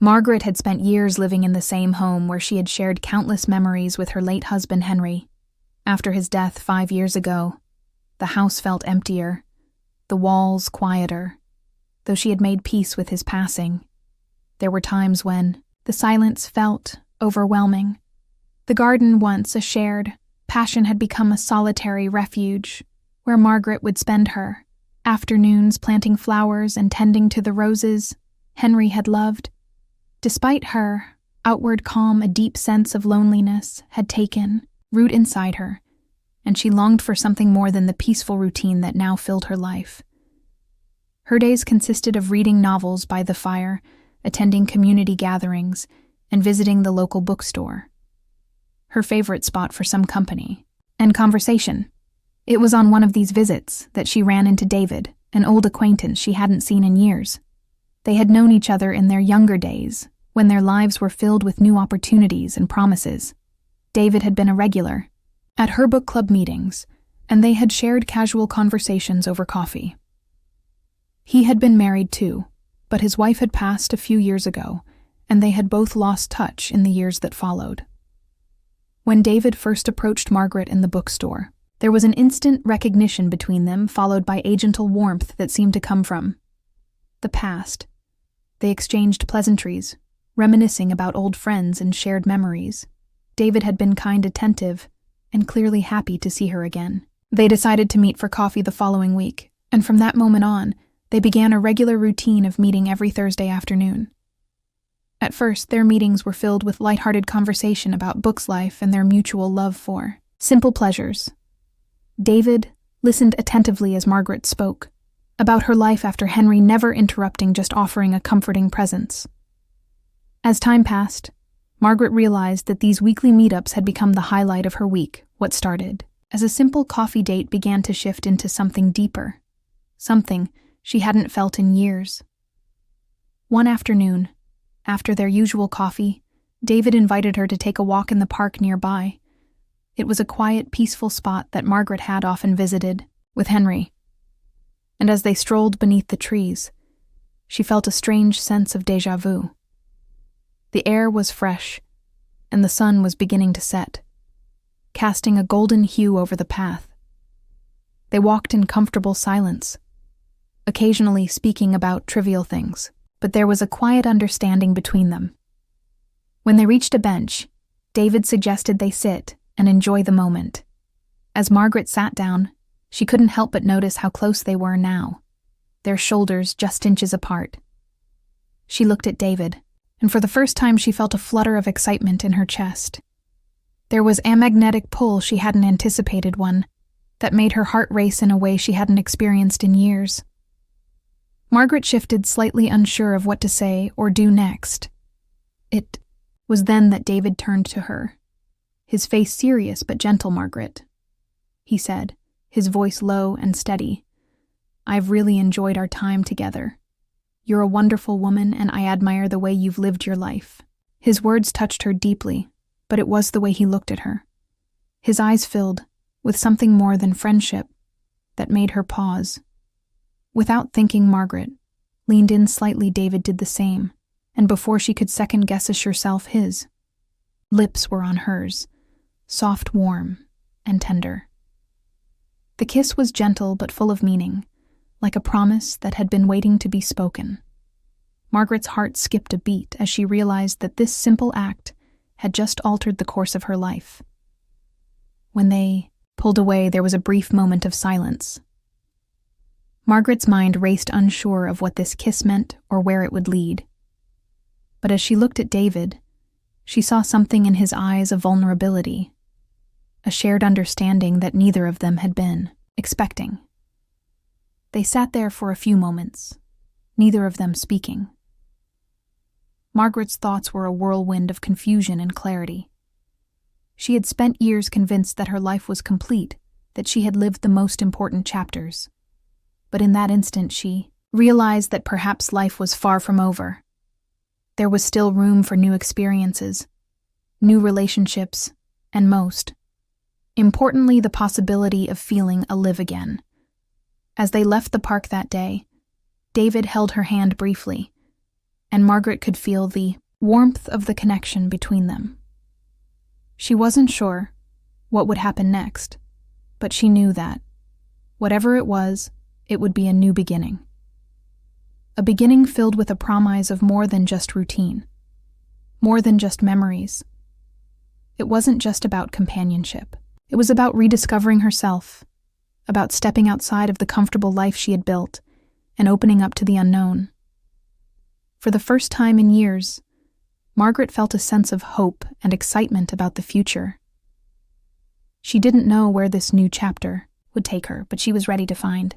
Margaret had spent years living in the same home where she had shared countless memories with her late husband Henry. After his death 5 years ago, the house felt emptier, the walls quieter. Though she had made peace with his passing, there were times when the silence felt overwhelming. The garden, once a shared passion, had become a solitary refuge where Margaret would spend her afternoons planting flowers and tending to the roses Henry had loved. Despite her outward calm, a deep sense of loneliness had taken root inside her, and she longed for something more than the peaceful routine that now filled her life. Her days consisted of reading novels by the fire, attending community gatherings, and visiting the local bookstore. Her favorite spot for some company and conversation. It was on one of these visits that she ran into David, an old acquaintance she hadn't seen in years. They had known each other in their younger days, when their lives were filled with new opportunities and promises. David had been a regular at her book club meetings, and they had shared casual conversations over coffee. He had been married too, but his wife had passed a few years ago, and they had both lost touch in the years that followed. When David first approached Margaret in the bookstore, there was an instant recognition between them, followed by a gentle warmth that seemed to come from the past. They exchanged pleasantries, reminiscing about old friends and shared memories. David had been kind, attentive, and clearly happy to see her again. They decided to meet for coffee the following week, and from that moment on, they began a regular routine of meeting every Thursday afternoon. At first, their meetings were filled with lighthearted conversation about books, life, and their mutual love for simple pleasures. David listened attentively as Margaret spoke about her life after Henry, never interrupting, just offering a comforting presence. As time passed, Margaret realized that these weekly meetups had become the highlight of her week. What started as a simple coffee date began to shift into something deeper, something she hadn't felt in years. One afternoon, after their usual coffee, David invited her to take a walk in the park nearby. It was a quiet, peaceful spot that Margaret had often visited with Henry. And as they strolled beneath the trees, she felt a strange sense of déjà vu. The air was fresh, and the sun was beginning to set, casting a golden hue over the path. They walked in comfortable silence, occasionally speaking about trivial things, but there was a quiet understanding between them. When they reached a bench, David suggested they sit and enjoy the moment. As Margaret sat down, she couldn't help but notice how close they were now, their shoulders just inches apart. She looked at David, and for the first time she felt a flutter of excitement in her chest. There was a magnetic pull she hadn't anticipated, one that made her heart race in a way she hadn't experienced in years. Margaret shifted, slightly unsure of what to say or do next. It was then that David turned to her, his face serious but gentle. "Margaret," he said, his voice low and steady, "I've really enjoyed our time together. You're a wonderful woman, and I admire the way you've lived your life." His words touched her deeply, but it was the way he looked at her. His eyes filled with something more than friendship that made her pause. Without thinking, Margaret leaned in slightly. David did the same, and before she could second-guess herself, his lips were on hers, soft, warm, and tender. The kiss was gentle but full of meaning, like a promise that had been waiting to be spoken. Margaret's heart skipped a beat as she realized that this simple act had just altered the course of her life. When they pulled away, there was a brief moment of silence. Margaret's mind raced, unsure of what this kiss meant or where it would lead. But as she looked at David, she saw something in his eyes of vulnerability, a shared understanding that neither of them had been expecting. They sat there for a few moments, neither of them speaking. Margaret's thoughts were a whirlwind of confusion and clarity. She had spent years convinced that her life was complete, that she had lived the most important chapters. But in that instant she realized that perhaps life was far from over. There was still room for new experiences, new relationships, and most importantly, the possibility of feeling alive again. As they left the park that day, David held her hand briefly, and Margaret could feel the warmth of the connection between them. She wasn't sure what would happen next, but she knew that, whatever it was, it would be a new beginning. A beginning filled with a promise of more than just routine, more than just memories. It wasn't just about companionship. It was about rediscovering herself, about stepping outside of the comfortable life she had built and opening up to the unknown. For the first time in years, Margaret felt a sense of hope and excitement about the future. She didn't know where this new chapter would take her, but she was ready to find